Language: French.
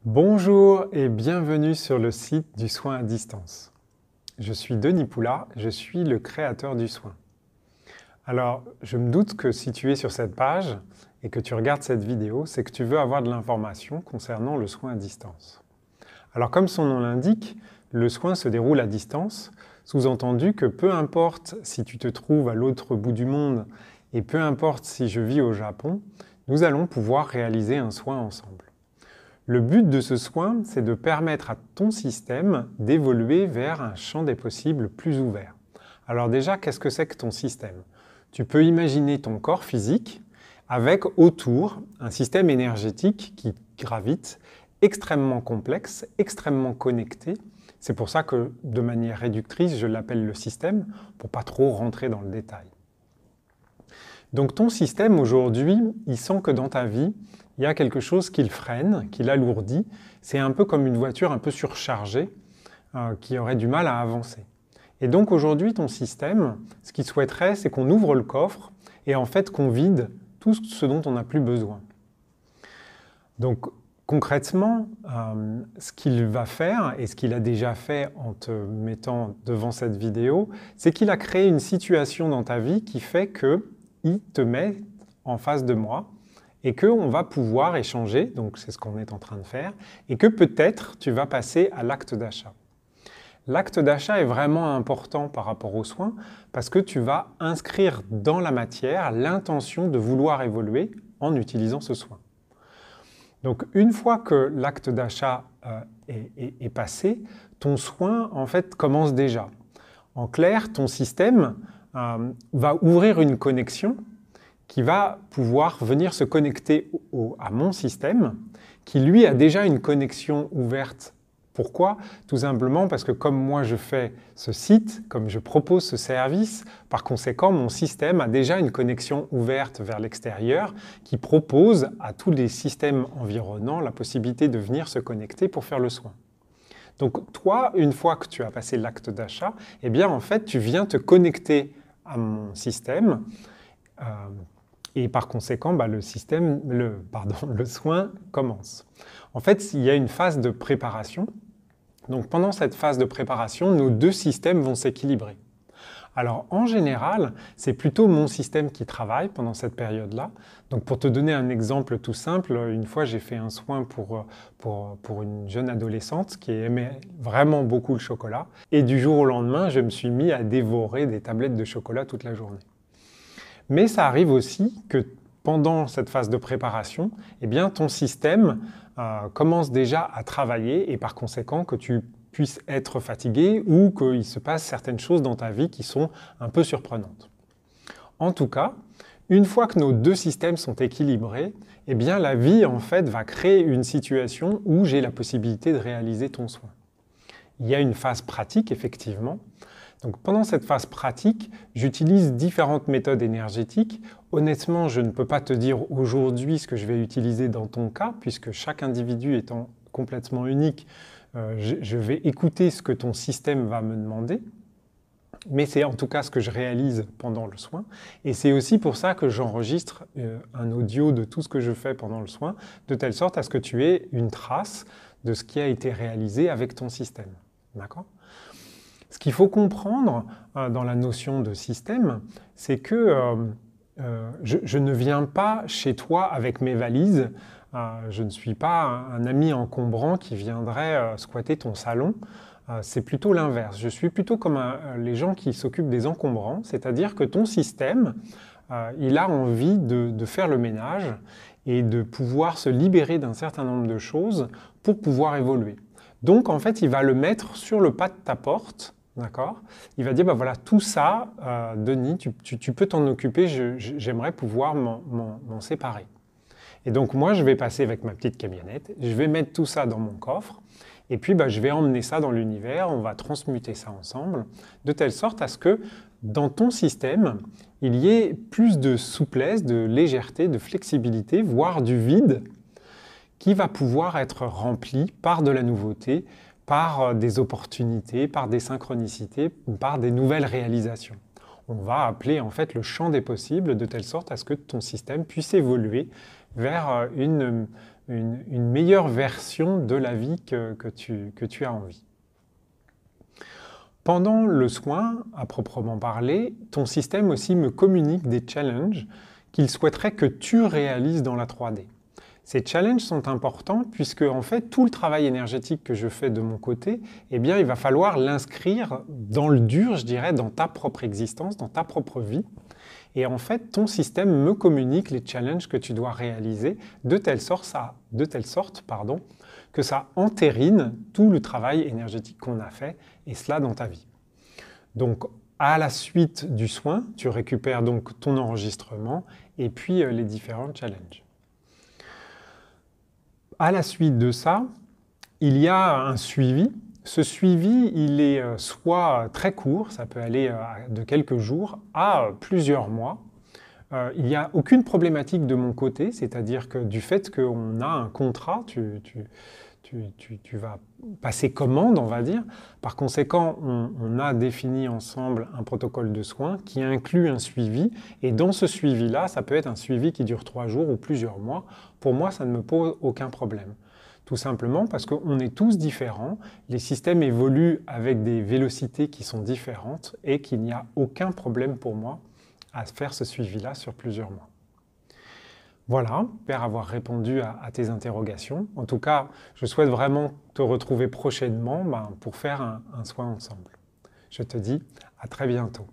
Bonjour et bienvenue sur le site du soin à distance. Je suis Denis Poula, je suis le créateur du soin. Alors, je me doute que si tu es sur cette page et que tu regardes cette vidéo, c'est que tu veux avoir de l'information concernant le soin à distance. Alors, comme son nom l'indique, le soin se déroule à distance, sous-entendu que peu importe si tu te trouves à l'autre bout du monde et peu importe si je vis au Japon, nous allons pouvoir réaliser un soin ensemble. Le but de ce soin, c'est de permettre à ton système d'évoluer vers un champ des possibles plus ouvert. Alors déjà, qu'est-ce que c'est que ton système? Tu peux imaginer ton corps physique avec autour un système énergétique qui gravite, extrêmement complexe, extrêmement connecté. C'est pour ça que, de manière réductrice, je l'appelle le système, pour pas trop rentrer dans le détail. Donc ton système, aujourd'hui, il sent que dans ta vie, il y a quelque chose qui le freine, qui l'alourdit. C'est un peu comme une voiture un peu surchargée qui aurait du mal à avancer. Et donc aujourd'hui, ton système, ce qu'il souhaiterait, c'est qu'on ouvre le coffre et en fait qu'on vide tout ce dont on n'a plus besoin. Donc concrètement, ce qu'il va faire, et ce qu'il a déjà fait en te mettant devant cette vidéo, c'est qu'il a créé une situation dans ta vie qui fait qu'il te met en face de moi, et qu'on va pouvoir échanger, donc c'est ce qu'on est en train de faire, et que peut-être tu vas passer à l'acte d'achat. L'acte d'achat est vraiment important par rapport aux soins, parce que tu vas inscrire dans la matière l'intention de vouloir évoluer en utilisant ce soin. Donc une fois que l'acte d'achat est passé, ton soin en fait commence déjà. En clair, ton système va ouvrir une connexion qui va pouvoir venir se connecter à mon système, qui lui a déjà une connexion ouverte. Pourquoi? Tout simplement parce que comme moi je fais ce site, comme je propose ce service, par conséquent mon système a déjà une connexion ouverte vers l'extérieur qui propose à tous les systèmes environnants la possibilité de venir se connecter pour faire le soin. Donc toi, une fois que tu as passé l'acte d'achat, eh bien en fait tu viens te connecter à mon système, et par conséquent, le soin commence. En fait, il y a une phase de préparation. Donc pendant cette phase de préparation, nos deux systèmes vont s'équilibrer. Alors en général, c'est plutôt mon système qui travaille pendant cette période-là. Donc pour te donner un exemple tout simple, une fois j'ai fait un soin pour une jeune adolescente qui aimait vraiment beaucoup le chocolat. Et du jour au lendemain, je me suis mis à dévorer des tablettes de chocolat toute la journée. Mais ça arrive aussi que pendant cette phase de préparation, eh bien, ton système commence déjà à travailler et par conséquent que tu puisses être fatigué ou qu'il se passe certaines choses dans ta vie qui sont un peu surprenantes. En tout cas, une fois que nos deux systèmes sont équilibrés, eh bien, la vie en fait va créer une situation où j'ai la possibilité de réaliser ton soin. Il y a une phase pratique effectivement. Donc pendant cette phase pratique, j'utilise différentes méthodes énergétiques. Honnêtement, je ne peux pas te dire aujourd'hui ce que je vais utiliser dans ton cas, puisque chaque individu étant complètement unique, je vais écouter ce que ton système va me demander. Mais c'est en tout cas ce que je réalise pendant le soin. Et c'est aussi pour ça que j'enregistre un audio de tout ce que je fais pendant le soin, de telle sorte à ce que tu aies une trace de ce qui a été réalisé avec ton système. D'accord ? Ce qu'il faut comprendre dans la notion de système, c'est que je ne viens pas chez toi avec mes valises, je ne suis pas un ami encombrant qui viendrait squatter ton salon, c'est plutôt l'inverse. Je suis plutôt comme les gens qui s'occupent des encombrants, c'est-à-dire que ton système, il a envie de faire le ménage et de pouvoir se libérer d'un certain nombre de choses pour pouvoir évoluer. Donc en fait, il va le mettre sur le pas de ta porte. D'accord? Il va dire, voilà, tout ça, Denis, tu peux t'en occuper, j'aimerais pouvoir m'en séparer. Et donc moi, je vais passer avec ma petite camionnette, je vais mettre tout ça dans mon coffre, et puis je vais emmener ça dans l'univers, on va transmuter ça ensemble, de telle sorte à ce que dans ton système, il y ait plus de souplesse, de légèreté, de flexibilité, voire du vide, qui va pouvoir être rempli par de la nouveauté, par des opportunités, par des synchronicités, par des nouvelles réalisations. On va appeler en fait le champ des possibles de telle sorte à ce que ton système puisse évoluer vers une une meilleure version de la vie que tu as envie. Pendant le soin, à proprement parler, ton système aussi me communique des challenges qu'il souhaiterait que tu réalises dans la 3D. Ces challenges sont importants puisque en fait tout le travail énergétique que je fais de mon côté, eh bien il va falloir l'inscrire dans le dur, je dirais, dans ta propre existence, dans ta propre vie. Et en fait, ton système me communique les challenges que tu dois réaliser de telle sorte, que ça entérine tout le travail énergétique qu'on a fait, et cela dans ta vie. Donc, à la suite du soin, tu récupères donc ton enregistrement et puis les différents challenges. À la suite de ça, il y a un suivi. Ce suivi, il est soit très court, ça peut aller de quelques jours à plusieurs mois. Il n'y a aucune problématique de mon côté, c'est-à-dire que du fait qu'on a un contrat, tu vas passer commande, on va dire. Par conséquent, on a défini ensemble un protocole de soins qui inclut un suivi. Et dans ce suivi-là, ça peut être un suivi qui dure 3 jours ou plusieurs mois. Pour moi, ça ne me pose aucun problème. Tout simplement parce qu'on est tous différents, les systèmes évoluent avec des vélocités qui sont différentes et qu'il n'y a aucun problème pour moi à faire ce suivi-là sur plusieurs mois. Voilà, j'espère avoir répondu à tes interrogations. En tout cas, je souhaite vraiment te retrouver prochainement pour faire un soin ensemble. Je te dis à très bientôt.